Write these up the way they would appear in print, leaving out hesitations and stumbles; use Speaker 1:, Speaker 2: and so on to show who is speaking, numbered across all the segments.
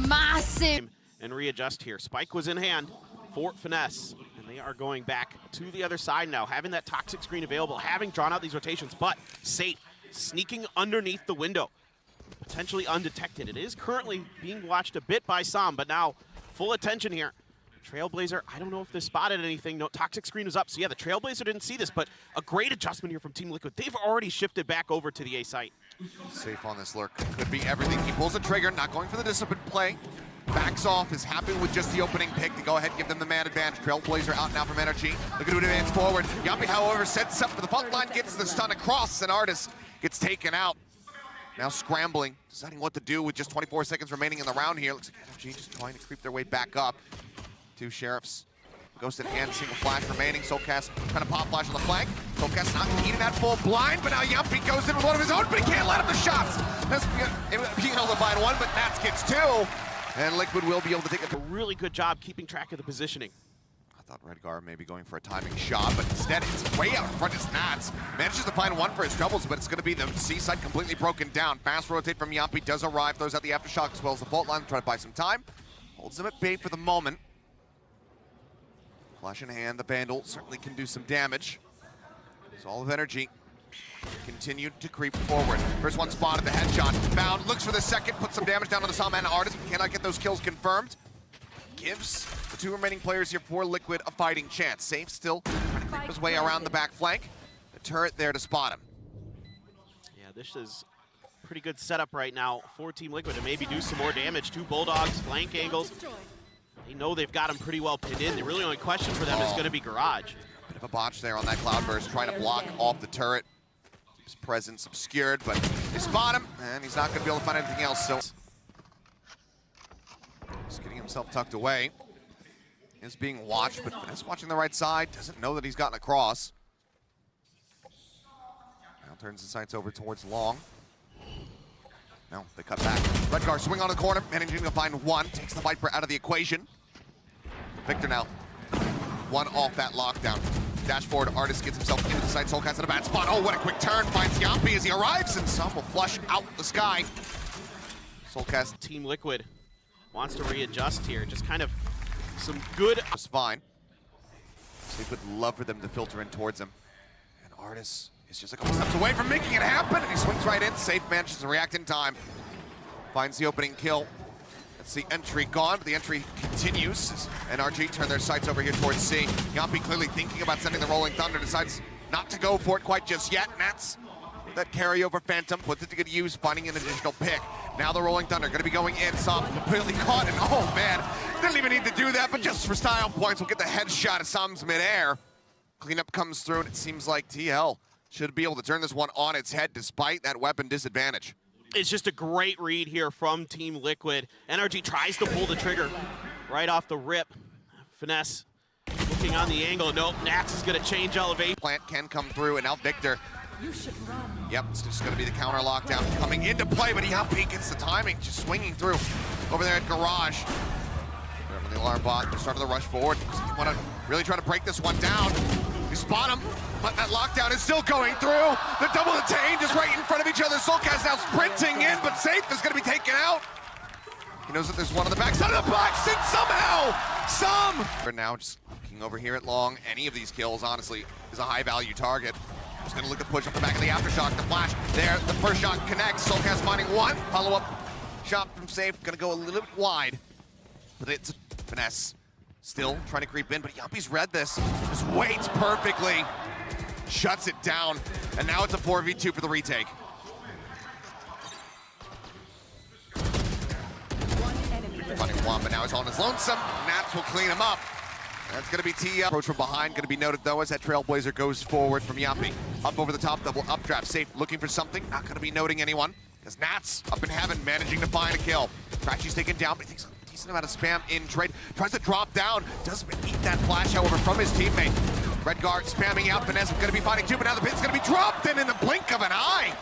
Speaker 1: massive.
Speaker 2: And readjust here. Spike was in hand for Finesse. And they are going back to the other side now, having that toxic screen available, having drawn out these rotations, but Sayf sneaking underneath the window, potentially undetected. It is currently being watched a bit by some, but now full attention here. Trailblazer, I don't know if they spotted anything. No, toxic screen was up, so yeah, the Trailblazer didn't see this, but a great adjustment here from Team Liquid. They've already shifted back over to the A site.
Speaker 3: Sayf on this lurk. Could be everything. He pulls the trigger, not going for the disciplined play. Backs off, is happy with just the opening pick to go ahead and give them the man advantage. Trailblazer out now from NRG. Looking to advance forward. Jamppi, however, sets up for the front line, gets the stun across, and ardiis gets taken out. Now scrambling, deciding what to do with just 24 seconds remaining in the round here. Looks like NRG just trying to creep their way back up. Two sheriffs. Ghost in hand, single flash remaining. soulcas trying to pop flash on the flank. soulcas not eating that full blind, but now Jamppi goes in with one of his own, but he can't let up the shots. That's being able to find one, but Nats gets two. And Liquid will be able to take
Speaker 2: a really good job keeping track of the positioning.
Speaker 3: I thought Redgar may be going for a timing shot, but instead it's way out in front of Nats. Manages to find one for his troubles, but it's going to be the C side completely broken down. Fast rotate from Jamppi does arrive, throws out the aftershock as well as the fault line, trying to buy some time. Holds them at bay for the moment. Flash in hand, the Vandal certainly can do some damage. It's all of energy. Continued to creep forward. First one spotted, the headshot. Found, looks for the second, puts some damage down on the Sawman ardiis, but cannot get those kills confirmed. Gives the two remaining players here for Liquid a fighting chance. Sayf still trying to creep his way around the back flank. The turret there to spot him.
Speaker 2: Yeah, this is a pretty good setup right now for Team Liquid to maybe do some more damage. Two Bulldogs, flank angles. They know they've got him pretty well pinned in. The really only question for them is going to be Garage.
Speaker 3: Bit of a botch there on that Cloudburst, trying to block off the turret. His presence obscured, but they spot him, and he's not going to be able to find anything else, so. Just getting himself tucked away. Is being watched, but Finesse watching the right side, doesn't know that he's gotten across. Now turns the sights over towards Long. No, they cut back. Redgar swing on the corner, managing to find one, takes the Viper out of the equation. Victor now, one off that lockdown. Dash forward, ardiis gets himself into the side, soulcas in a bad spot. Oh, what a quick turn, finds Jamppi as he arrives, and some will flush out the sky. soulcas.
Speaker 2: Team Liquid wants to readjust here, just kind of some good.
Speaker 3: Just fine. Sayf would love for them to filter in towards him. And ardiis is just a couple steps away from making it happen, and he swings right in. Sayf manages to react in time. Finds the opening kill. That's the entry gone, but the entry continues as NRG turn their sights over here towards C. Jamppi clearly thinking about sending the Rolling Thunder, decides not to go for it quite just yet. And that's that carryover Phantom, puts it to good use, finding an additional pick. Now the Rolling Thunder gonna be going in, Sam completely caught, and oh man, didn't even need to do that, but just for style points, we'll get the headshot as Sam's midair. Cleanup comes through, and it seems like TL should be able to turn this one on its head despite that weapon disadvantage.
Speaker 2: It's just a great read here from Team Liquid. NRG tries to pull the trigger right off the rip. Finesse looking on the angle. Nope, Nats is going to change elevation.
Speaker 3: Plant can come through, and now Victor.
Speaker 1: You should run.
Speaker 3: Yep, it's just going to be the counter lockdown coming into play, but Jamppi gets the timing, just swinging through over there at Garage. Whatever the alarm bot, the start of the rush forward. Want to really try to break this one down. You spot him, but that lockdown is still going through. The double detain just right in front of each other. soulcas now sprinting in, but Sayf is going to be taken out. He knows that there's one on the backside of the box, and somehow, For now, just looking over here at Long. Any of these kills, honestly, is a high-value target. Just going to look to push up the back of the aftershock. The flash there, the first shot connects. soulcas finding one. Follow-up shot from Sayf, going to go a little bit wide. But it's Finesse. Still trying to creep in, but Jamppi's read this. Just waits perfectly. Shuts it down. And now it's a 4v2 for the retake. Finding one, but now he's on his lonesome. Nats will clean him up. That's going to be T up. Approach from behind. Going to be noted, though, as that Trailblazer goes forward from Jamppi. Up over the top, double updraft. Sayf looking for something. Not going to be noting anyone. Because Nats up in heaven, managing to find a kill. Crashies taken down, but he takes a decent amount of spam in trade. Tries to drop down. Doesn't eat that flash, however, from his teammate. Redgar spamming out. Finesse going to be fighting too, but now the pin's going to be dropped, and in the blink of an eye,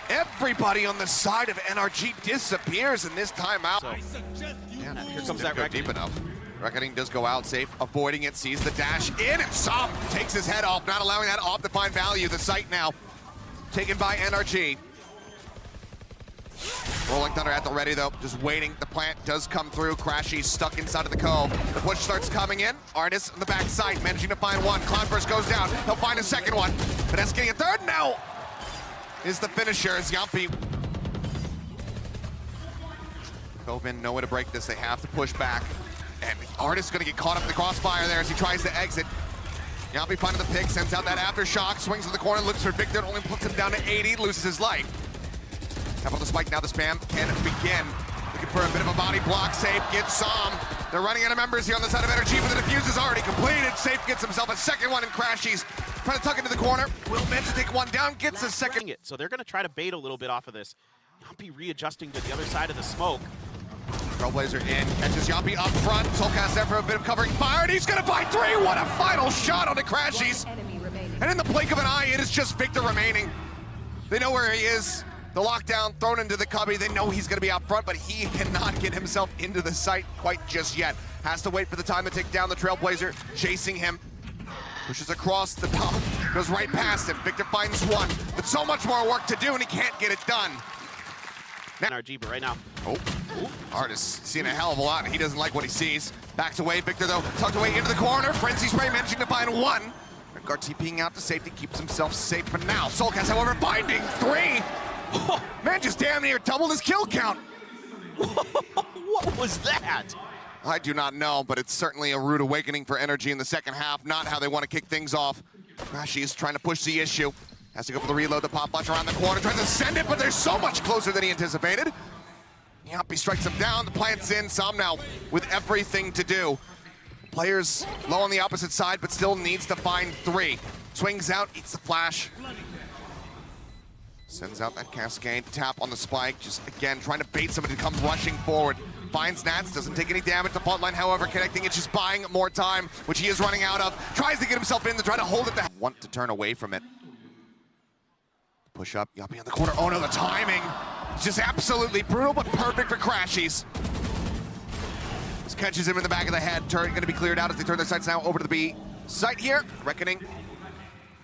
Speaker 3: everybody on the side of NRG disappears in this timeout.
Speaker 2: So,
Speaker 3: yeah,
Speaker 2: here comes that
Speaker 3: deep enough. Reckoning does go out, Sayf avoiding it, sees the dash in, and Sam takes his head off, not allowing that off to find value. The site now taken by NRG. Rolling Thunder at the ready, though, just waiting. The plant does come through. crashies stuck inside of the cove. The push starts coming in. ardiis on the backside, managing to find one. Cloudburst goes down. He'll find a second one. Finesse getting a third. Now is the finisher as Jamppi. Koven, no way to break this. They have to push back. And ardiis going to get caught up in the crossfire there as he tries to exit. Jamppi finding the pick, sends out that aftershock, swings to the corner, looks for Victor, only puts him down to 80, loses his life. Tap on the spike, now the spam can begin. Looking for a bit of a body block. Sayf gets some. They're running out of members here on the side of NRG, but the defuse is already completed. Sayf gets himself a second one, and crashies trying to tuck into the corner. Will manage to take one down, gets a second.
Speaker 2: So they're going to try to bait a little bit off of this. Jamppi readjusting to the other side of the smoke.
Speaker 3: Trailblazer in, catches Jamppi up front. soulcas there for a bit of covering fire, and he's going to find three. What a final shot on the crashies. And in the blink of an eye, it is just Victor remaining. They know where he is. The lockdown thrown into the cubby. They know he's going to be out front, but he cannot get himself into the site quite just yet. Has to wait for the time to take down the Trailblazer, chasing him. Pushes across the top, goes right past him. Victor finds one, but so much more work to do, and he can't get it done.
Speaker 2: NRG, but right now.
Speaker 3: ardiis seeing a hell of a lot, and he doesn't like what he sees. Backs away, Victor, though, tucked away into the corner. Frenzy Spray managing to find one. Redgar TPing out to safety, keeps himself safe for now. soulcas, however, finding three. Man just damn near doubled his kill count.
Speaker 2: What was that?
Speaker 3: I do not know, but it's certainly a rude awakening for NRG in the second half. Not how they want to kick things off. crashies trying to push the issue. Has to go for the reload, the pop flash around the corner, tries to send it, but they're so much closer than he anticipated. Jamppi strikes him down, the plant's in, Sam now with everything to do. Players low on the opposite side, but still needs to find three. Swings out, eats the flash. Sends out that cascade tap on the spike, just again trying to bait somebody to come rushing forward. Finds Nats, doesn't take any damage. The fault line, however, connecting, it's just buying more time, which he is running out of. Tries to get himself in to try to hold it. Want to turn away from it. Push up, Jamppi on the corner. Oh no, the timing. It's just absolutely brutal, but perfect for crashies. This catches him in the back of the head. Turret gonna be cleared out as they turn their sights now over to the B site here. Reckoning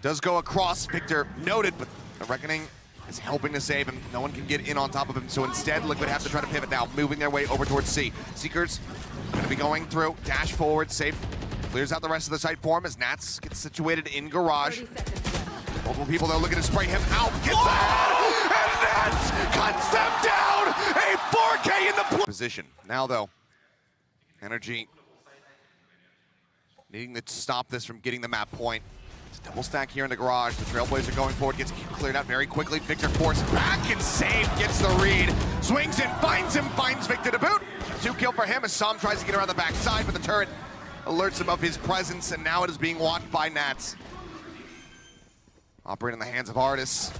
Speaker 3: does go across. Victor noted, but the Reckoning is helping to save him. No one can get in on top of him, so instead Liquid have to try to pivot now, moving their way over towards C. Seekers gonna be going through, dash forward, Sayf clears out the rest of the site for him as Nats gets situated in garage. Multiple people though looking to spray him out, gets that, and Nats cuts them down! A 4K in the position. Now though, NRG needing to stop this from getting the map point. Double stack here in the garage. The Trailblazer going forward, gets cleared out very quickly. Victor forced back and Sayf gets the read. Swings in, finds him, finds Victor to boot. 2 kill for him as Sam tries to get around the backside, but the turret alerts him of his presence, and now it is being watched by Nats. Operating in the hands of ardiis.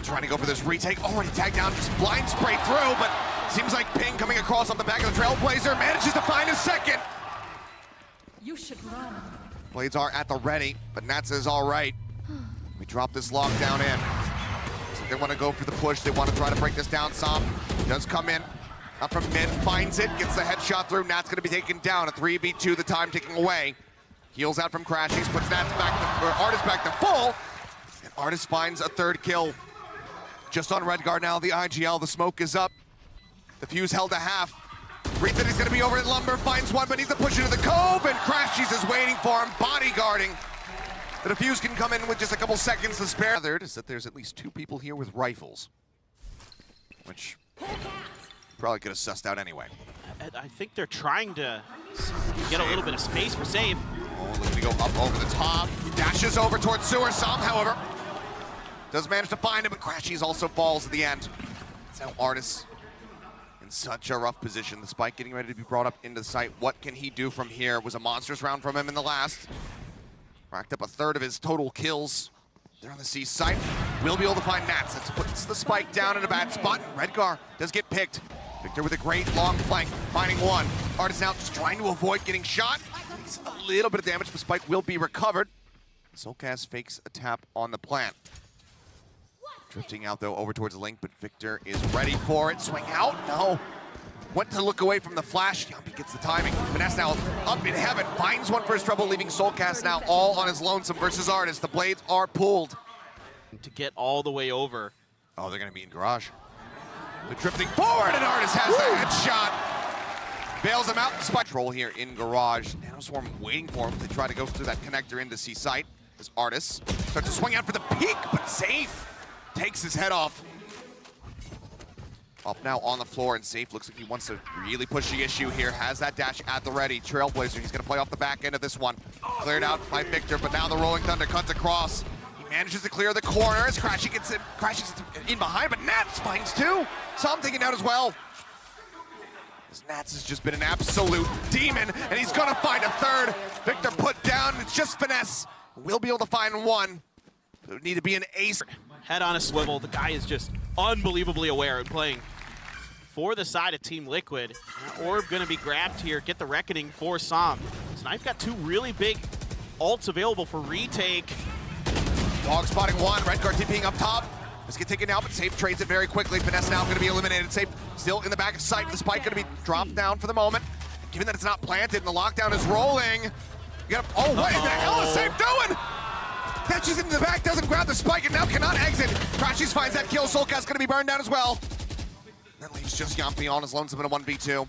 Speaker 3: Trying to go for this retake. Already tagged down, just blind spray through, but seems like ping coming across off the back of the Trailblazer. Manages to find a second.
Speaker 1: You should run.
Speaker 3: Blades are at the ready, but Nats is all right. We drop this lockdown in. So they want to go for the push. They want to try to break this down. Sam does come in. Up from mid, finds it, gets the headshot through. Nats going to be taken down. A 3v2, the time ticking away. Heals out from crashies, puts Nats back, or ardiis back to full. And ardiis finds a third kill. Just on Redgar now, the IGL, the smoke is up. The fuse held to half. Reads that he's going to be over at Lumber, finds one, but needs to push into the cove, and crashies is waiting for him, bodyguarding. The defuse can come in with just a couple seconds to spare. Is that there's at least 2 people here with rifles, which probably could have sussed out anyway.
Speaker 2: I think they're trying to get a little bit of space for Sayf.
Speaker 3: Oh, looking to go up over the top. Dashes over towards Sewer. Sam, however, does manage to find him, but crashies also falls at the end. It's now ardiis in such a rough position. The spike getting ready to be brought up into the site. What can he do from here? It was a monstrous round from him in the last. Racked up a third of his total kills. They're on the C site. Will be able to find Nats. That puts the spike down in a bad spot. Redgar does get picked. Victor with a great long flank, finding one. ardiis now just trying to avoid getting shot. It's a little bit of damage, but spike will be recovered. soulcas fakes a tap on the plant. Drifting out though over towards the link, but Victor is ready for it. Swing out, no. Went to look away from the flash. Jamppi gets the timing. Finesse now up in heaven, finds one for his trouble, leaving soulcas now all on his lonesome versus ardiis. The blades are pulled.
Speaker 2: To get all the way over.
Speaker 3: Oh, they're gonna be in garage. They're drifting forward, and Artis has the headshot. Bails him out. Spike roll here in Garage. Nanoswarm waiting for him. They try to go through that connector into C site. As Artis starts to swing out for the peak, but Sayf takes his head off. Up now on the floor, and Sayf looks like he wants to really push the issue here. Has that dash at the ready. Trailblazer, he's going to play off the back end of this one. Cleared out by Victor, but now the Rolling Thunder cuts across. He manages to clear the corner as Crashy gets in, crashes in behind, but Nats finds two. Some taking out as well. As Nats has just been an absolute demon, and he's going to find a third. Victor put down, it's just finesse. We'll be able to find one. It would need to be an ace.
Speaker 2: Head on a swivel. The guy is just unbelievably aware and playing for the side of Team Liquid. Orb going to be grabbed here. Get the reckoning for Som. Sayf got two really big ults available for retake.
Speaker 3: Dog spotting one. Redgar TPing up top. Let's get taken out, but Sayf trades it very quickly. Finesse now going to be eliminated. Sayf still in the back of sight. The spike going to be dropped down for the moment. Given that it's not planted and the lockdown is rolling. Oh, what in the hell is Sayf doing? Catches into the back, doesn't grab the spike, and now cannot exit. crashies finds that kill. soulcas going to be burned down as well. That leaves just Jamppi on his lonesome in a 1v2.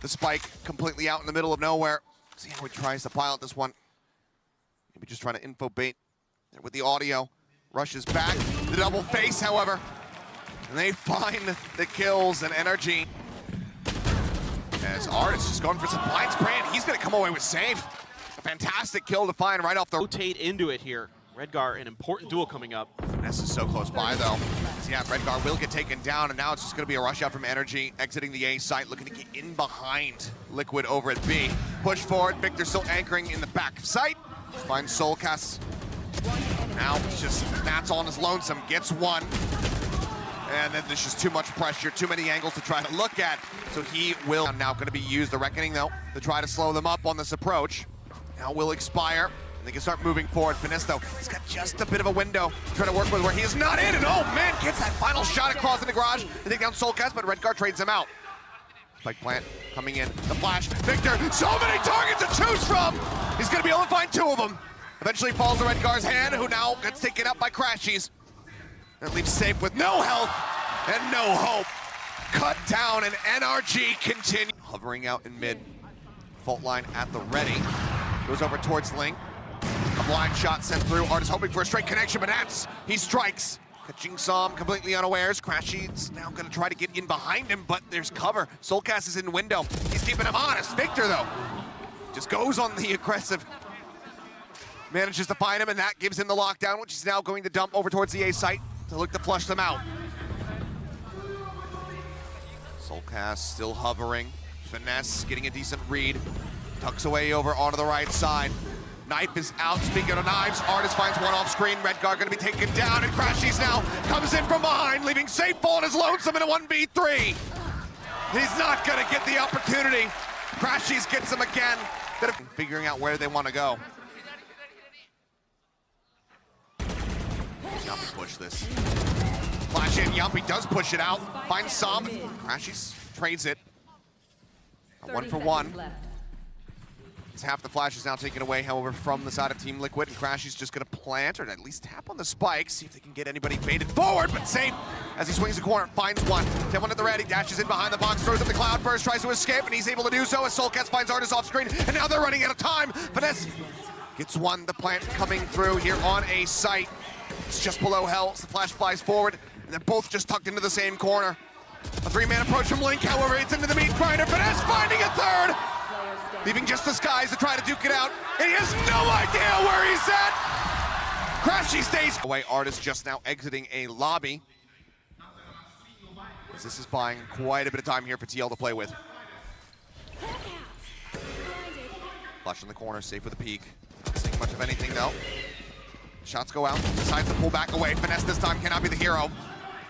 Speaker 3: The spike completely out in the middle of nowhere. See how he tries to pilot this one. Maybe just trying to info bait there with the audio. Rushes back. The double face, however. And they find the kills and NRG. As Artis just going for some blind spray, and he's going to come away with Sayf. A fantastic kill to find right off the...
Speaker 2: Rotate into it here. Redgar, an important duel coming up.
Speaker 3: Finesse is so close by, though. So yeah, Redgar will get taken down, and now it's just going to be a rush out from NRG, exiting the A site, looking to get in behind Liquid over at B. Push forward, Victor still anchoring in the back of sight. Finds soulcas. Now it's just Nats on his lonesome, gets one. And then there's just too much pressure, too many angles to try to look at. So he will now going to be used, the reckoning, though, to try to slow them up on this approach. Now will expire, and they can start moving forward. Finesse, though, he's got just a bit of a window to try to work with where he is not in, and oh man, gets that final shot across in the garage to take down soulcas, but Redgar trades him out. Spike plant coming in, the flash. Victor, so many targets to choose from! He's gonna be able to find two of them. Eventually falls to Redgar's hand, who now gets taken out by crashies. And leaves Sayf with no health and no hope. Cut down, and NRG continue. Hovering out in mid. Fault line at the ready. Goes over towards Link. A blind shot sent through. Artis hoping for a straight connection, but Nats, he strikes. Catching Som completely unawares. crashies now gonna try to get in behind him, but there's cover. soulcas is in window. He's keeping him honest. Victor, though, just goes on the aggressive. Manages to find him, and that gives him the lockdown, which is now going to dump over towards the A site to look to flush them out. soulcas still hovering. Finesse getting a decent read. Tucks away over onto the right side. Knife is out. Speaking of knives, Artis finds one off screen. Redgar going to be taken down, and crashies now comes in from behind, leaving Sayf on his lonesome in a 1v3. He's not going to get the opportunity. crashies gets him again. Figuring out where they want to go. Jamppi push this. Flash in, Jamppi does push it out. Finds Som. crashies trades it. A 1-for-1. It's half the flash is now taken away, however, from the side of Team Liquid, and crashies just going to plant, or at least tap on the spike, see if they can get anybody baited forward, but Sayf, as he swings the corner, finds one. Get one at the ready, dashes in behind the box, throws up the cloud burst, tries to escape, and he's able to do so as soulcas finds Artis off screen, and now they're running out of time. Finesse gets one, the plant coming through here on A site. It's just below hell, so the flash flies forward, and they're both just tucked into the same corner. A three-man approach from Link, however, it's into the meat grinder. Finesse finding a third, leaving just the skies to try to duke it out. And he has no idea where he's at. crashies stays away. Artis just now exiting a lobby. This is buying quite a bit of time here for TL to play with. Flush in the corner, Sayf with a peek. Not seeing much of anything though. Shots go out, decides to pull back away. Finesse this time cannot be the hero.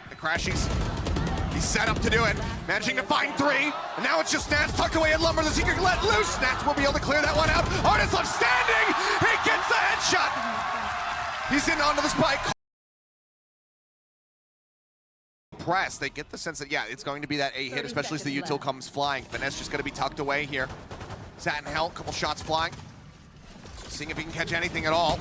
Speaker 3: The crashies, he's set up to do it. Managing to find three. And now it's just Nats tucked away at Lumber. The secret let loose. Nats will be able to clear that one out. Artis left standing. He gets the headshot. He's in onto the spike. Press. They get the sense that, yeah, it's going to be that A hit, especially as the util comes flying. Finesse just going to be tucked away here. Sat in hell, couple shots flying. Seeing if he can catch anything at all.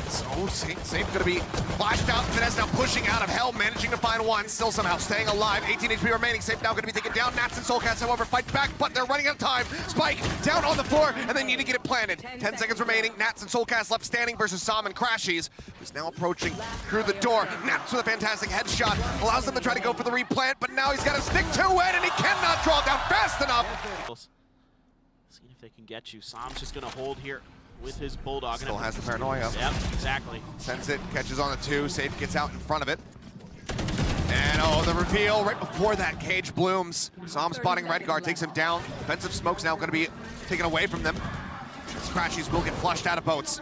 Speaker 3: So Sayf gonna be flashed out. Finesse now pushing out of hell, managing to find one. Still somehow staying alive. 18 HP remaining. Sayf now gonna be taken down. Nats and soulcas, however, fight back, but they're running out of time. Spike down on the floor, and they need to get it planted. 10 seconds remaining. Nats and soulcas left standing versus Sam and crashies, who's now approaching through the door. Nats with a fantastic headshot. Allows them to try to go for the replant, but now he's got to stick to it, and he cannot draw down fast enough.
Speaker 2: Seeing if they can get you. Sam's just gonna hold here with his bulldog.
Speaker 3: Still has the paranoia.
Speaker 2: Yep, exactly.
Speaker 3: Sends it, catches on the two. Sayf gets out in front of it. And oh, the reveal right before that, Cage blooms. Sam spotting Redgar, takes him down. Defensive smoke's now gonna be taken away from them. Crashies will get flushed out of boats.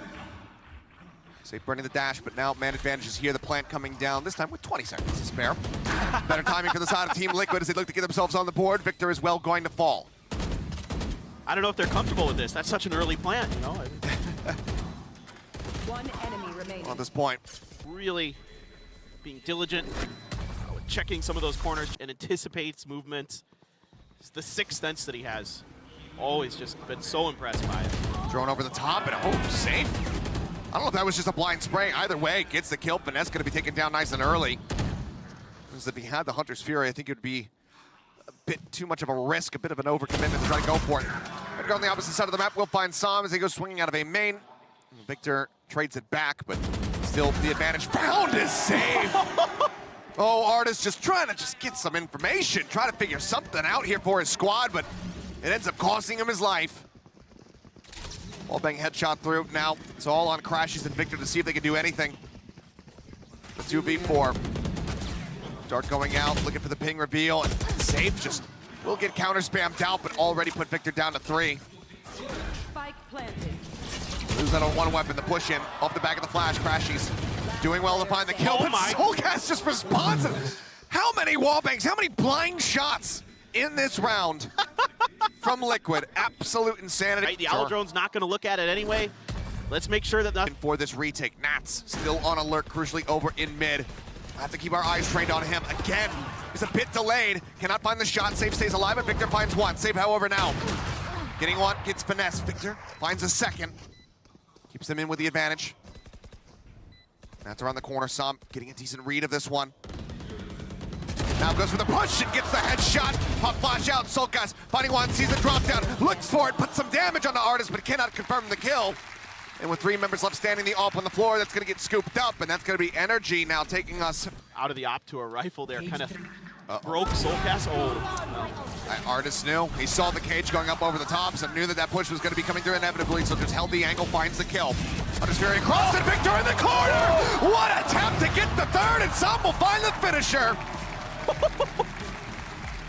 Speaker 3: Sayf burning the dash, but now man advantage is here. The plant coming down, this time with 20 seconds to spare. Better timing for the side of Team Liquid as they look to get themselves on the board. Victor is well going to fall.
Speaker 2: I don't know if they're comfortable with this. That's such an early plant, you know?
Speaker 1: One enemy remaining.
Speaker 3: At this point.
Speaker 2: Really being diligent, checking some of those corners and anticipates movements. It's the sixth sense that he has. Always just been so impressed by it.
Speaker 3: Thrown over the top and Sayf. I don't know if that was just a blind spray. Either way, gets the kill. Finesse going to be taken down nice and early. Because if he had the Hunter's Fury, I think it would be a bit too much of a risk, a bit of an overcommitment to try to go for it. Redgar on the opposite side of the map will find Sam as he goes swinging out of a main. Victor trades it back, but still the advantage found is Sayf. Oh, ardiis just trying to get some information, try to figure something out here for his squad, but it ends up costing him his life. Wall bang headshot through. Now it's all on crashies and Victor to see if they can do anything. The 2v4. Dart going out, looking for the ping reveal, and Sayf just will get counter spammed out, but already put Victor down to 3.
Speaker 1: Spike planted.
Speaker 3: Lose that on one weapon, the push in, off the back of the flash, crashies. Doing well to find the kill, but soulcas just responds. How many wall bangs, how many blind shots in this round from Liquid? Absolute insanity.
Speaker 2: Right, the Owl Drone's not going to look at it anyway. Let's make sure that nothing.
Speaker 3: For this retake, Nats still on alert, crucially over in mid. Have to keep our eyes trained on him again. He's a bit delayed, cannot find the shot. Sayf stays alive, and Victor finds one. Sayf, however, now getting one, gets finesse. Victor finds a second, keeps them in with the advantage. Nats around the corner, Sam getting a decent read of this one. Now goes for the push and gets the headshot. Pop flash out, soulcas finding one, sees the drop down, looks for it, puts some damage on the ardiis, but cannot confirm the kill. And with 3 members left standing, the AWP on the floor, that's gonna get scooped up, and that's gonna be NRG now taking us
Speaker 2: out of the AWP to a rifle there, kind of broke soulcas.
Speaker 3: ardiis knew. He saw the cage going up over the tops and knew that that push was gonna be coming through inevitably, so just held the angle, finds the kill. Hunter's Fury across and Victor in the corner! What a attempt to get the third, and Sam will find the finisher!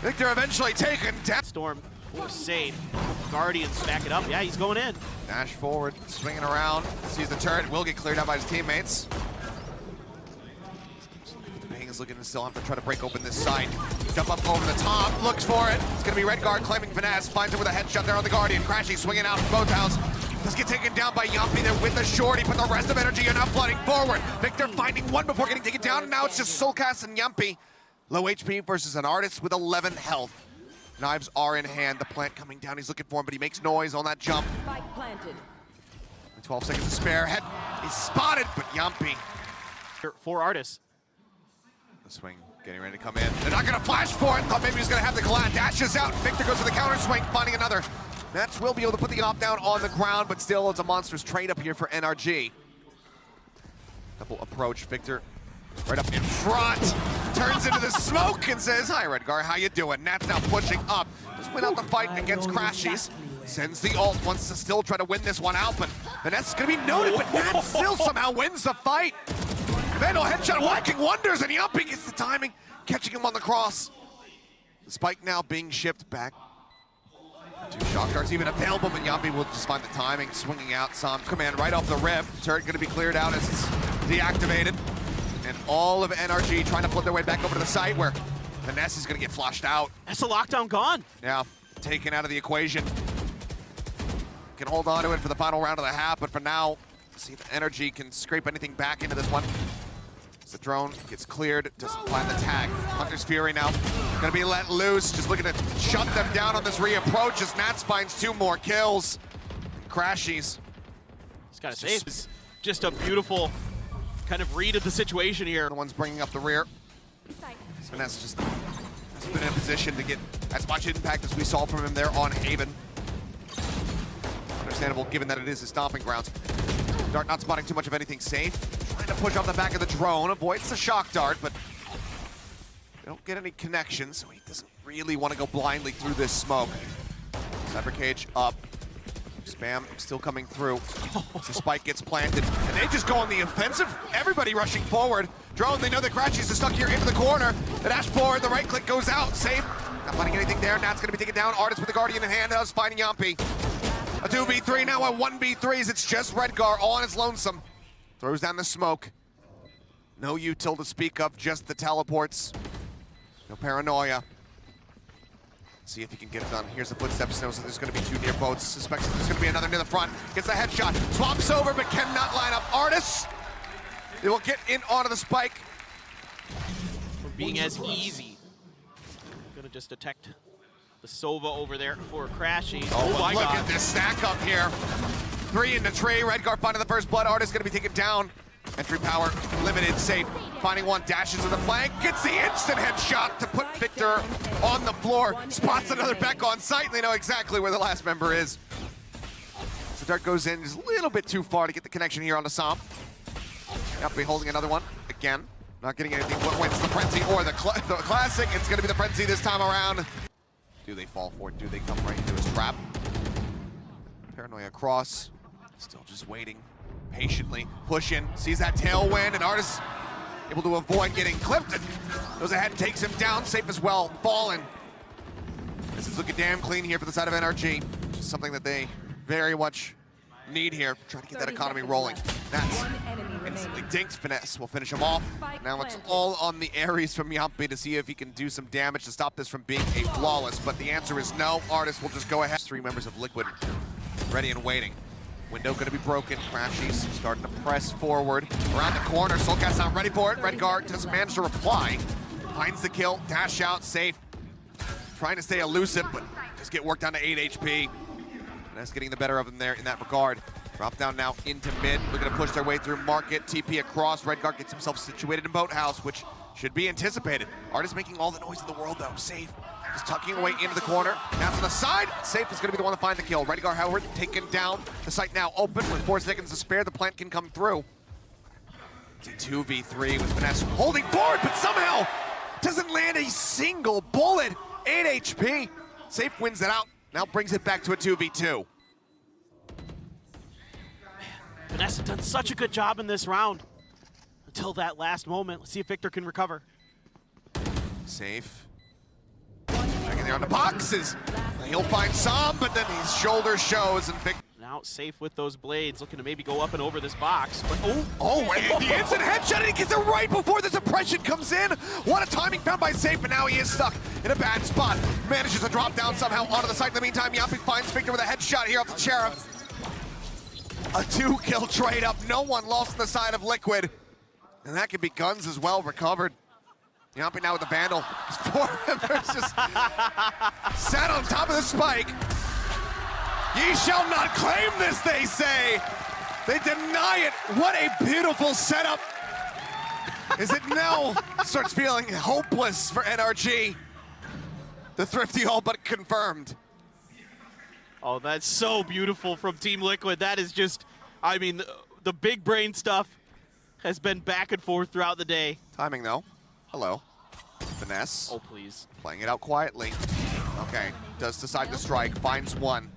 Speaker 3: Victor eventually taken down.
Speaker 2: Storm for Sayf. Guardians back it up. Yeah, he's going in.
Speaker 3: Dash forward, swinging around, sees the turret, will get cleared out by his teammates. The ping is looking to still have to try to break open this side. Jump up over the top, looks for it. It's gonna be Redgar claiming finesse, finds it with a headshot there on the Guardian. Crashy swinging out from both house. Let's get taken down by Jamppi there with the shorty, but the rest of NRG are now flooding forward. Victor finding one before getting taken down, and now it's just soulcas and Jamppi. Low HP versus an ardiis with 11 health. Knives are in hand, the plant coming down, he's looking for him, but he makes noise on that jump.
Speaker 1: Spike planted.
Speaker 3: 12 seconds to spare, head, he's spotted, but Jamppi.
Speaker 2: For ardiis.
Speaker 3: The swing getting ready to come in. They're not gonna flash for it, thought maybe he was gonna have the collide, dashes out, Victor goes for the counter swing, finding another. Nats will be able to put the AWP down on the ground, but still it's a monstrous trade up here for NRG. Double approach, Victor right up in front, turns into the smoke and says, "Hi Redgar, how you doing?" Nats now pushing up, just win out the fight against crashies. Sends the ult, wants to still try to win this one out, but Vanessa's gonna be noted, but Nats still somehow wins the fight. Vandal headshot working wonders, and Jamppi gets the timing, catching him on the cross. The spike now being shipped back. 2 shock darts even available, but Jamppi will just find the timing, swinging out. Sam's command right off the rip. Turret gonna be cleared out as it's deactivated. And all of NRG trying to flip their way back over to the site where Vanessa's gonna get flushed out.
Speaker 2: That's a lockdown gone.
Speaker 3: Yeah, taken out of the equation. Can hold on to it for the final round of the half, but for now, see if NRG can scrape anything back into this one. As the drone gets cleared, doesn't find the tag. Hunter's Fury now gonna be let loose, just looking to shut them down on this reapproach as Nats finds 2 more kills. Crashies.
Speaker 2: He's got to save. just a beautiful kind of read of the situation here.
Speaker 3: The one's bringing up the rear. Vanessa just hasn't been in a position to get as much impact as we saw from him there on Haven. Understandable given that it is his stomping grounds. Dart not spotting too much of anything safe. Trying to push off the back of the drone, avoids the shock dart, but they don't get any connection, so he doesn't really want to go blindly through this smoke. Cyber cage up. Spam still coming through. The spike gets planted, and they just go on the offensive. Everybody rushing forward. Drone, they know that crashies are stuck here into the corner. The dash forward, the right click goes out. Sayf, not finding anything there. Nat's gonna be taken down. Ardiis with the Guardian in hand. How's finding Jamppi. A 2v3 now, a 1v3s. It's just Redgar all on his lonesome. Throws down the smoke. No util to speak of, just the teleports. No paranoia. See if he can get it done. Here's the footsteps. Knows that there's going to be two near boats. Suspects that there's going to be another near the front. Gets the headshot. Swaps over, but cannot line up. Ardiis. They will get in onto the spike.
Speaker 2: From being as easy. Gonna just detect the Sova over there for crashies.
Speaker 3: Oh my
Speaker 2: God.
Speaker 3: Look at this stack up here. 3 in the tree. Redgar finding the first blood. Ardiis going to be taken down. Entry power limited. Safe. Finding one, dashes to the flank, gets the instant headshot to put Victor on the floor. Spots another Beck on site, and they know exactly where the last member is. So Dart goes in just a little bit too far to get the connection here on the Som. Jamppi holding another one again. Not getting anything. What wins the frenzy or the classic? It's going to be the frenzy this time around. Do they fall for it? Do they come right into his trap? Paranoia across. Still just waiting. Patiently pushing, sees that tailwind, and Ardiis able to avoid getting clipped, and goes ahead and takes him down. Safe as well, fallen. This is looking damn clean here for the side of NRG. Just something that they very much need here, trying to get that economy rolling. That's instantly dinks finesse. Will finish him off. Now it's all on the Ares from Jamppi to see if he can do some damage to stop this from being a flawless, but the answer is no. Ardiis will just go ahead. 3 members of Liquid ready and waiting. Window gonna be broken. Crashies starting to press forward. Around the corner, soulcas not ready for it. Redgar doesn't manage to reply. Finds the kill, dash out, safe. Trying to stay elusive, but just get worked down to 8 HP. And that's getting the better of them there in that regard. Drop down now into mid. They're gonna push their way through market. TP across. Redgar gets himself situated in Boathouse, which should be anticipated. Ardiis making all the noise in the world though. Safe. Just tucking away into the corner. Now to the side. Sayf is going to be the one to find the kill. Redgar, however, taken down. The site now open with 4 seconds to spare. The plant can come through. It's a 2v3 with finesse holding forward, but somehow doesn't land a single bullet. 8 HP. Sayf wins it out. Now brings it back to a 2v2.
Speaker 2: Vanessa done such a good job in this round. Until that last moment. Let's see if Victor can recover.
Speaker 3: Safe. Hanging there on the boxes. He'll find some, but then his shoulder shows and Victor.
Speaker 2: Now Sayf with those blades, looking to maybe go up and over this box. But
Speaker 3: and the instant headshot, and he gets it right before the suppression comes in. What a timing found by Sayf, but now he is stuck in a bad spot. Manages to drop down somehow onto the site. In the meantime, Jamppi finds Victor with a headshot here off the Sheriff. A 2-kill trade up. No one lost on the side of Liquid. And that could be guns as well recovered. Jamppi now with the Vandal. His 4 members just sat on top of the spike. Ye shall not claim this, they say. They deny it. What a beautiful setup. Is it now starts feeling hopeless for NRG? The Thrifty all but confirmed.
Speaker 2: Oh, that's so beautiful from Team Liquid. That is just, I mean, the big brain stuff has been back and forth throughout the day.
Speaker 3: Timing though. Hello. Finesse.
Speaker 2: Oh, please.
Speaker 3: Playing it out quietly. Okay, does decide to strike, finds one.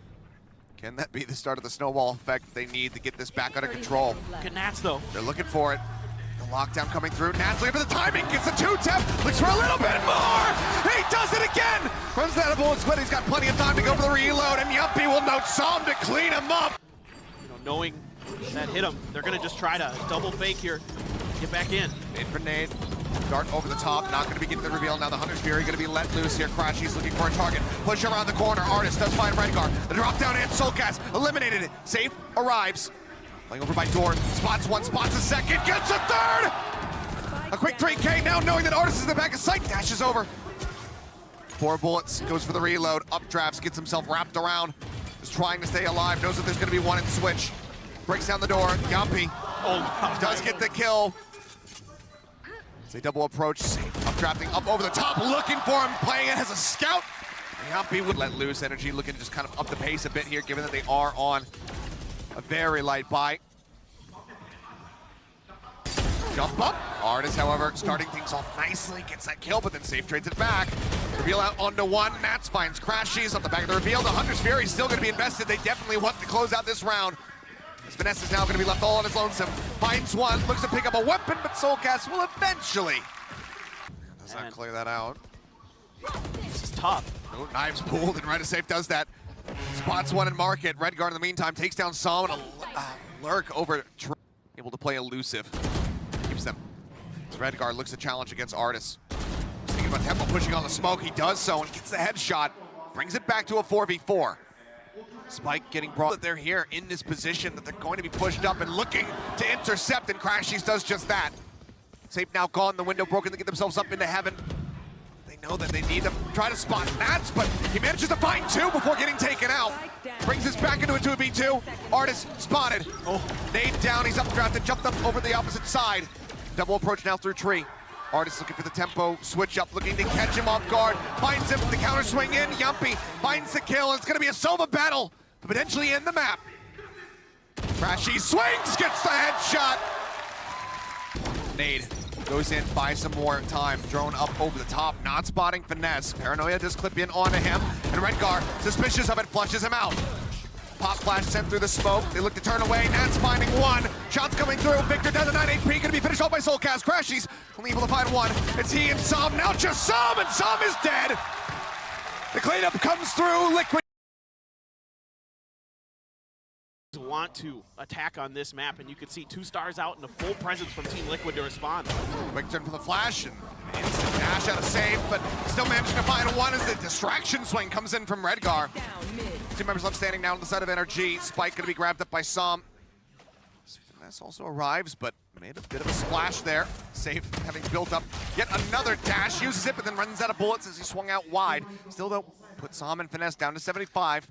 Speaker 3: Can that be the start of the snowball effect they need to get this back under control?
Speaker 2: Look at Nats, though.
Speaker 3: They're looking for it. The lockdown coming through. Nats looking for the timing, gets a 2-tap, looks for a little bit more! He does it again! Runs out of bullets, but he's got plenty of time to go for the reload, and Jamppi will note Som to clean him up!
Speaker 2: You know, knowing that hit him, they're gonna just try to double fake here. Get back in.
Speaker 3: Nade for nade. Dart over the top, not going to be getting the reveal. Now the Hunter's Fury going to be let loose here. crashies looking for a target. Push around the corner. Ardiis does find Redgar. The drop down and soulcas eliminated it. Sayf arrives. Playing over by Door. Spots one, spots a second, gets a third! A quick 3K now knowing that Ardiis is in the back of sight. Dashes over. 4 bullets, goes for the reload. Updrafts, gets himself wrapped around. Just trying to stay alive. Knows that there's going to be one in switch. Breaks down the door. Jamppi
Speaker 2: Oh,
Speaker 3: Does get the kill. It's a double approach. Updrafting up over the top, looking for him, playing it as a scout. Jamppi would let loose. NRG looking to just kind of up the pace a bit here, given that they are on a very light buy. Jump up. Ardiis, however, starting things off nicely, gets that kill, but then Sayf trades it back. Reveal out onto one. Nats finds crashies off the back of the reveal. The Hunter's Fury is still going to be invested. They definitely want to close out this round. As Finesse is now going to be left all on his lonesome. Finds one, looks to pick up a weapon, but soulcas will eventually. Does not clear that out.
Speaker 2: This is tough.
Speaker 3: No, knives pulled, and right as Sayf does that. Spots one in market. Redgar in the meantime takes down Sam and a lurk over. Able to play elusive. Keeps them. As Redgar looks to challenge against ardiis. Thinking about Tempo pushing on the smoke. He does so and gets the headshot. Brings it back to a 4v4. Spike getting brought. They're here in this position that they're going to be pushed up and looking to intercept, and crashies does just that. Sayf now gone, the window broken to get themselves up into heaven. They know that they need to try to spot Nats, but he manages to find two before getting taken out. Brings us back into a 2v2. Ardiis spotted. Oh, nade down, he's updrafted, jumped up over the opposite side. Double approach now through tree. Ardiis looking for the tempo, switch up, looking to catch him off guard. Finds him, the counter swing in, Jamppi finds the kill. It's gonna be a Sova battle to potentially end the map. Crashy swings, gets the headshot. Nade goes in, buys some more time. Drone up over the top, not spotting Finesse. Paranoia does clip in onto him, and Redgar, suspicious of it, flushes him out. Pop flash sent through the smoke. They look to turn away. Nats finding one. Shots coming through. Victor down to 9 HP. Gonna be finished off by soulcas. crashies only able to find one. It's he and Sam. Now just Sam, and Sam is dead. The cleanup comes through. Liquid
Speaker 2: want to attack on this map, and you can see 2 stars out and a full presence from Team Liquid to respond.
Speaker 3: Quick turn for the flash, and instant dash out of Sayf, but still managing to find one as the distraction swing comes in from Redgar. 2 members left standing now on the side of NRG. Spike gonna be grabbed up by Sam. Finesse also arrives, but made a bit of a splash there. Sayf having built up yet another dash, uses it, but then runs out of bullets as he swung out wide. Still though, put Sam and Finesse down to 75.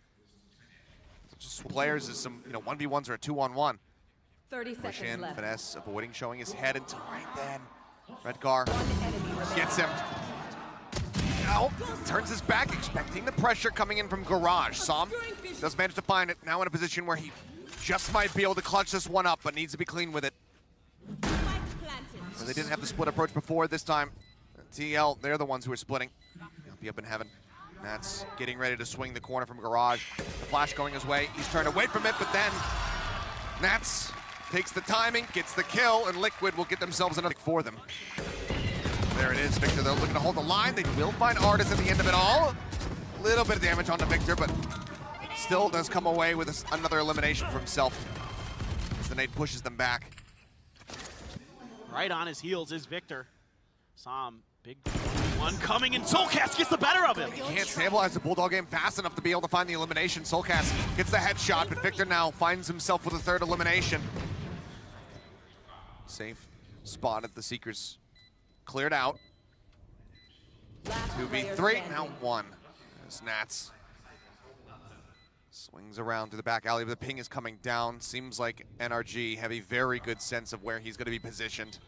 Speaker 3: Just players is some, 1v1s or a 2-on-1.
Speaker 1: 30 seconds left.
Speaker 3: Finesse avoiding showing his head until right then. Redgar gets him. Now turns his back, expecting the pressure coming in from Garage. Sam does manage to find it, now in a position where he just might be able to clutch this one up, but needs to be clean with it. So they didn't have the split approach before. This time, TL, they're the ones who are splitting. Be up in heaven. Nats getting ready to swing the corner from Garage. The flash going his way. He's trying to wait from it, but then Nats takes the timing, gets the kill, and Liquid will get themselves another for them. There it is, Victor. They're looking to hold the line. They will find ardiis at the end of it all. A little bit of damage onto Victor, but still does come away with another elimination for himself as the nade pushes them back.
Speaker 2: Right on his heels is Victor. Sam, big one coming, and soulcas gets the better of him.
Speaker 3: He can't stabilize the Bulldog game fast enough to be able to find the elimination. soulcas gets the headshot, but Victor now finds himself with a 3rd elimination. Sayf spotted, the Seekers cleared out. 2v3, now 1. There's Nats. Swings around to the back alley, but the ping is coming down. Seems like NRG have a very good sense of where he's going to be positioned.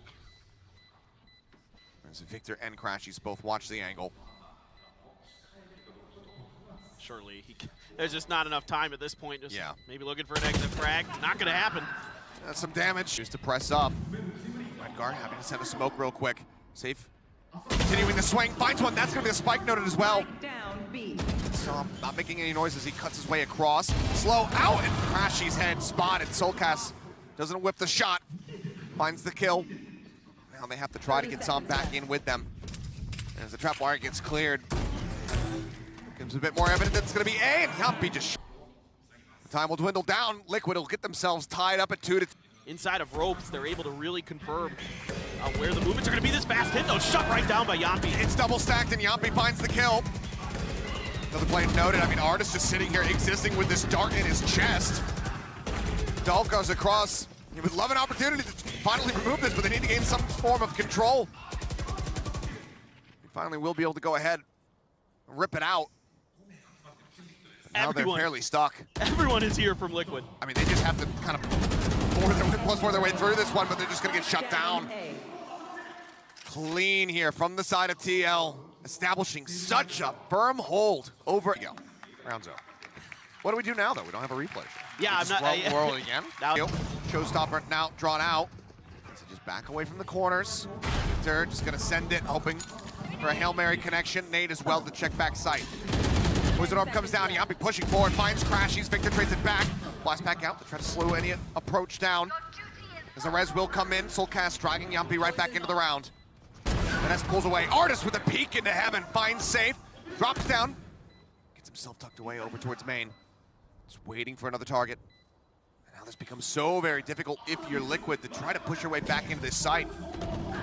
Speaker 3: As Victor and crashies both watch the angle.
Speaker 2: Surely, there's just not enough time at this point. Just maybe looking for an exit frag. Not going to happen.
Speaker 3: That's some damage. Just to press up. Redgar having to send a smoke real quick. Sayf continuing the swing. Finds one. That's going to be a spike noted as well. Sam not making any noise as he cuts his way across. Slow out, and crashies head spotted. soulcas doesn't whip the shot. Finds the kill. Now they have to try to get Sam back in with them. And as the trap wire gets cleared, becomes a bit more evident that it's going to be A, and Jamppi just... The time will dwindle down. Liquid will get themselves tied up at 2-2.
Speaker 2: Inside of ropes, they're able to really confirm where the movements are going to be. This fast hit, though, shut right down by Jamppi.
Speaker 3: It's double stacked, and Jamppi finds the kill. Another play noted. I mean, ardiis just sitting here existing with this dart in his chest. Dolph goes across. He would love an opportunity to finally remove this, but they need to gain some form of control. He finally will be able to go ahead and rip it out. But now they're fairly stuck.
Speaker 2: Everyone is here from Liquid.
Speaker 3: I mean, they just have to kind of +4 their way through this one, but they're just gonna get shut down. Clean here from the side of TL, establishing such a firm hold over. Yo, round zone. What do we do now, though? We don't have a replay.
Speaker 2: Yeah, I'm not.
Speaker 3: Roll again.
Speaker 2: Now.
Speaker 3: Showstopper now drawn out. So just back away from the corners. Victor just gonna send it, hoping for a Hail Mary connection. Nate as well to check back sight. Wizard Orb comes down. Jamppi pushing forward, finds crashies. Victor trades it back. Blast back out to try to slow any approach down. As the res will come in, soulcas dragging Jamppi right back into the round. Vanessa pulls away. ardiis with a peek into heaven, finds Sayf, drops down, gets himself tucked away over towards main. Just waiting for another target. And now this becomes so very difficult if you're Liquid to try to push your way back into this site.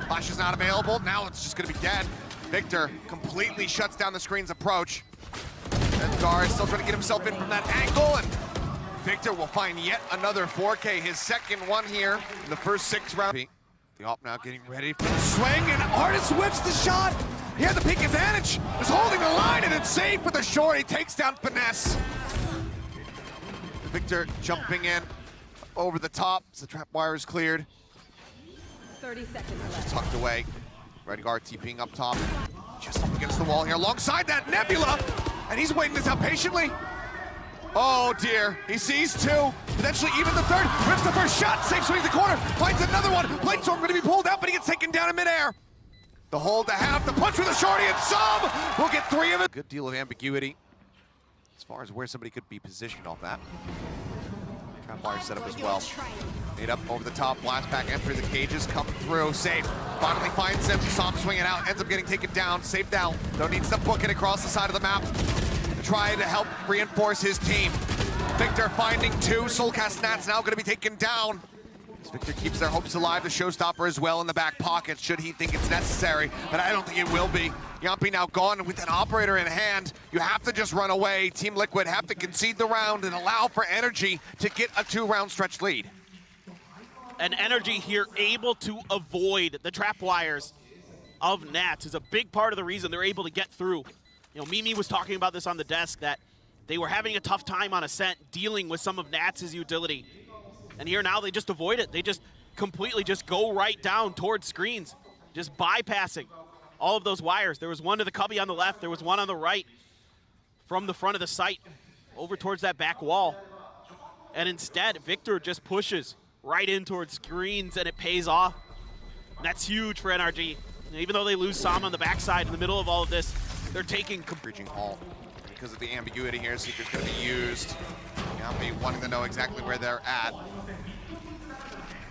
Speaker 3: Flash is not available. Now it's just gonna be dead. Victor completely shuts down the screen's approach. Redgar is still trying to get himself in from that angle, and Victor will find yet another 4K, his second one here in the first 6 rounds. The op now getting ready for the swing, and ardiis whips the shot. He had the peak advantage. Was holding the line, and it's Sayf with a short. He takes down Finesse. Victor jumping in over the top as the trap wire is cleared.
Speaker 1: 30 seconds left.
Speaker 3: Just tucked away. Redgar TPing up top. Just up against the wall here. Alongside that Nebula, and he's waiting this out patiently. Oh dear, he sees 2, potentially even the 3rd, rips the first shot, Sayf swings the corner, finds another one, Bladestorm gonna be pulled out, but he gets taken down in midair. The hold to half, the punch with a shorty, and some will get 3 of it. Good deal of ambiguity as far as where somebody could be positioned off that. Trap wire set up as well. Made up over the top, blast back, enter the cages, come through, Sayf finally finds him, Som swinging out, ends up getting taken down, Sayf down, though needs to book it across the side of the map. Try to help reinforce his team. Victor finding 2. soulcas Nats now going to be taken down. As Victor keeps their hopes alive, the showstopper as well in the back pocket, should he think it's necessary, but I don't think it will be. Jamppi now gone with an operator in hand. You have to just run away. Team Liquid have to concede the round and allow for NRG to get a 2-round stretch lead.
Speaker 2: And NRG here able to avoid the trap wires of Nats is a big part of the reason they're able to get through. You know, Mimi was talking about this on the desk, that they were having a tough time on Ascent dealing with some of Nats' utility. And here now they just avoid it. They just completely just go right down towards screens, just bypassing all of those wires. There was one to the cubby on the left, there was one on the right from the front of the site over towards that back wall. And instead, Victor just pushes right in towards screens, and it pays off. And that's huge for NRG. And even though they lose Som on the backside in the middle of all of this, they're taking breaching halt because of the ambiguity here. Seeker's going to be used. Jamppi wanting to know exactly where they're at.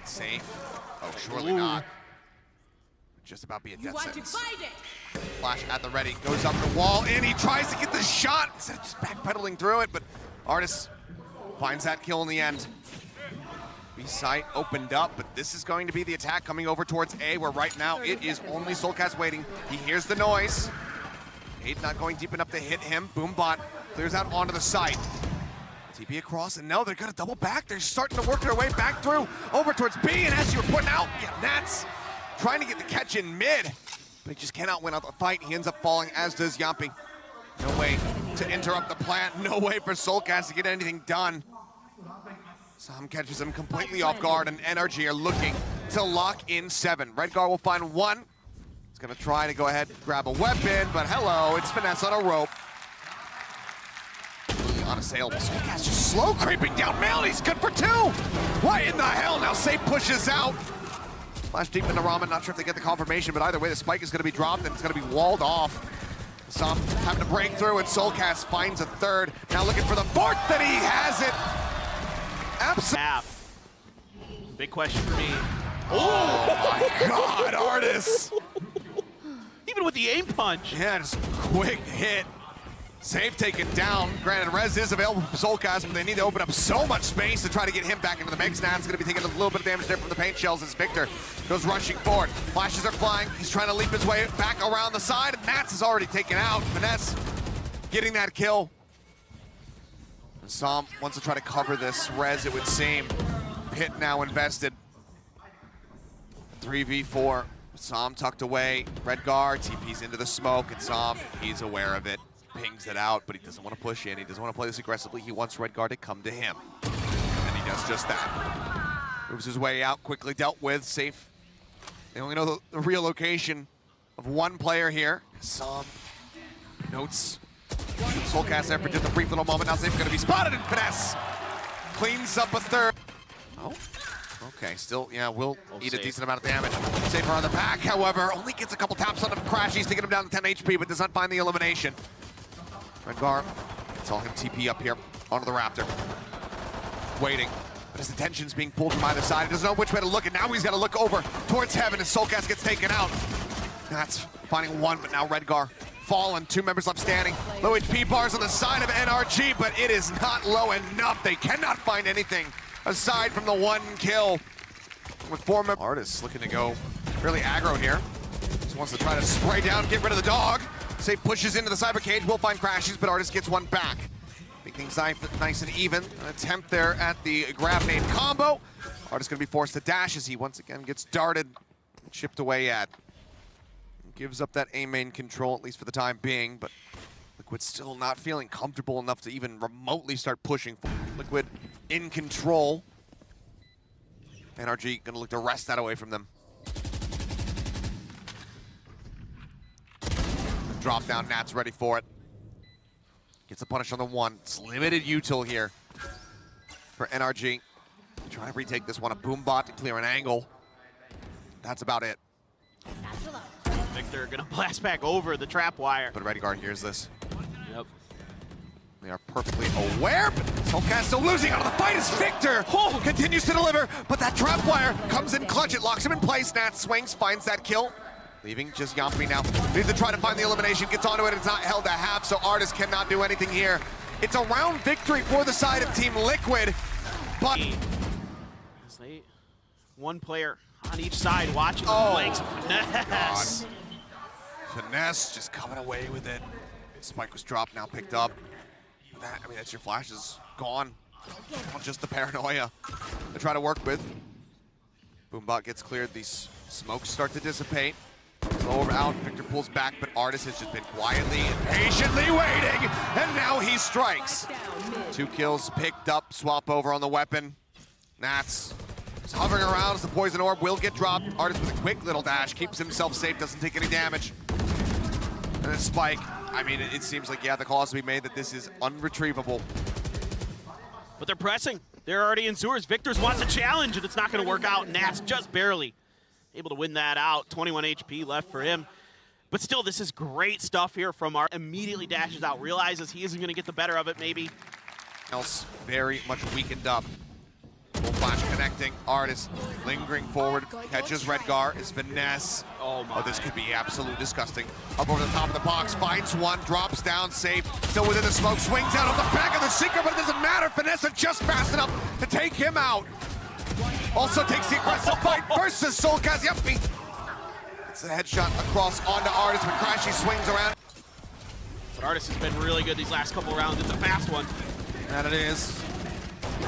Speaker 2: Sayf. Oh, surely not. Just about be a death sentence. Flash at the ready, goes up the wall, and he tries to get the shot instead of just backpedaling through it, but ardiis finds that kill in the end. B site opened up, but this is going to be the attack coming over towards A, where right now it is only soulcas waiting. He hears the noise. Aid not going deep enough to hit him. Boombot clears out onto the site. TP across, and now they're gonna double back. They're starting to work their way back through, over towards B, and as you were putting out, yeah, Nats trying to get the catch in mid, but he just cannot win out the fight. He ends up falling, as does Jamppi. No way to interrupt the plant, no way for soulcas to get anything done. Som catches him completely off guard, and NRG are looking to lock in 7. Redgar will find 1. He's gonna try to go ahead and grab a weapon, but hello, it's Finesse on a rope. Really unassailable. soulcas just slow creeping down. He's good for 2. What in the hell? Now Sayf pushes out. Flash deep into Ramen, not sure if they get the confirmation, but either way, the spike is gonna be dropped and it's gonna be walled off. Som having to break through, and soulcas finds a 3rd. Now looking for the 4th, and he has it. Absolutely. Big question for me.
Speaker 3: Oh my God, ardiis.
Speaker 2: Even with the aim punch.
Speaker 3: Yeah, just quick hit. Sayf taken down. Granted, res is available for soulcas, but they need to open up so much space to try to get him back into the mix. Nat's going to be taking a little bit of damage there from the paint shells as Victor goes rushing forward. Flashes are flying. He's trying to leap his way back around the side, and Nats is already taken out. Finesse getting that kill. And Som wants to try to cover this res, it would seem. Pit now invested. 3v4. Som tucked away. Redgar TP's into the smoke, and Som, he's aware of it. Pings it out, but he doesn't want to push in. He doesn't want to play this aggressively. He wants Redgar to come to him. And he does just that. Moves his way out, quickly dealt with. Sayf. They only know the real location of one player here. Some notes. Soulcas there for just a brief little moment. Now Sayf's going to be spotted, and Finesse cleans up a third. Oh, okay. Still, yeah, will eat a decent amount of damage. Sayf on the back, however, only gets a couple taps on the crashies to get him down to 10 HP, but does not find the elimination. Redgar, saw him TP up here onto the Raptor. Waiting. But his attention's being pulled from either side. He doesn't know which way to look, and now he's got to look over towards heaven as Soulcas gets taken out. That's finding one, but now Redgar fallen. 2 members left standing. Low HP bars on the side of NRG, but it is not low enough. They cannot find anything aside from the 1 kill. With 4 members. ardiis looking to go really aggro here. Just wants to try to spray down, get rid of the dog. Sayf pushes into the cyber cage, will find crashies, but ardiis gets one back. Making Sayf nice and even. An attempt there at the grab name combo. ardiis gonna be forced to dash as he once again gets darted and chipped away at. Gives up that A main control, at least for the time being, but Liquid still not feeling comfortable enough to even remotely start pushing. Liquid in control. NRG gonna look to wrest that away from them. Drop down, Nat's ready for it. Gets a punish on the 1. It's limited util here for NRG. Trying to retake this one, a boom bot to clear an angle. That's about it.
Speaker 2: Victor gonna blast back over the trap wire.
Speaker 3: But Redgar hears this.
Speaker 2: Yep.
Speaker 3: They are perfectly aware, but Soulcas still losing out of the fight as Victor continues to deliver, but that trap wire comes in clutch. It locks him in place. Nat swings, finds that kill. Leaving just Jamppi now. Needs to try to find the elimination, gets onto it, it's not held to half, so ardiis cannot do anything here. It's a round victory for the side of Team Liquid, but...
Speaker 2: One player on each side watching the flanks. Finesse.
Speaker 3: Finesse just coming away with it. Spike was dropped, now picked up. That, I mean, that's your flashes gone. Not just the paranoia to try to work with. Boombot gets cleared, these smokes start to dissipate. Slow out, Victor pulls back, but ardiis has just been quietly and patiently waiting, and now he strikes. 2 kills picked up, swap over on the weapon. Nats is hovering around as the poison orb will get dropped. ardiis with a quick little dash, keeps himself safe, doesn't take any damage. And then Spike, I mean, it seems like, yeah, the call has to be made that this is unretrievable.
Speaker 2: But they're pressing. They're already in sewers. Victor's wants a challenge, and it's not going to work out. Nats just barely able to win that out. 21 HP left for him. But still, this is great stuff here from our immediately dashes out, realizes he isn't going to get the better of it, maybe.
Speaker 3: Else very much weakened up. Full flash connecting. ardiis lingering forward. Catches Redgar. His finesse.
Speaker 2: Oh my.
Speaker 3: Oh, this could be absolutely disgusting. Up over the top of the box. Finds one. Drops down. Sayf. Still within the smoke. Swings out on the back of the Seeker, but it doesn't matter. Finesse is just fast enough to take him out. Also takes the aggressive fight versus soulcas. Jamppi. It's a headshot across onto ardiis, but crashies swings around.
Speaker 2: But ardiis has been really good these last couple rounds. It's a fast one.
Speaker 3: And it is.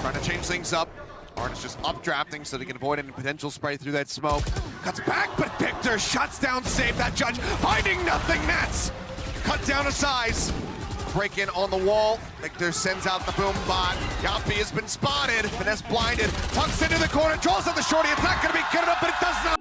Speaker 3: Trying to change things up. ardiis just updrafting so they can avoid any potential spray through that smoke. Cuts back, but Victor shuts down Sayf. That judge finding nothing. Nats cut down a size. Break in on the wall. Victor sends out the boom bot. Jamppi has been spotted. Finesse blinded. Tucks into the corner. Draws on the shorty. It's not going to be good enough, but it does not.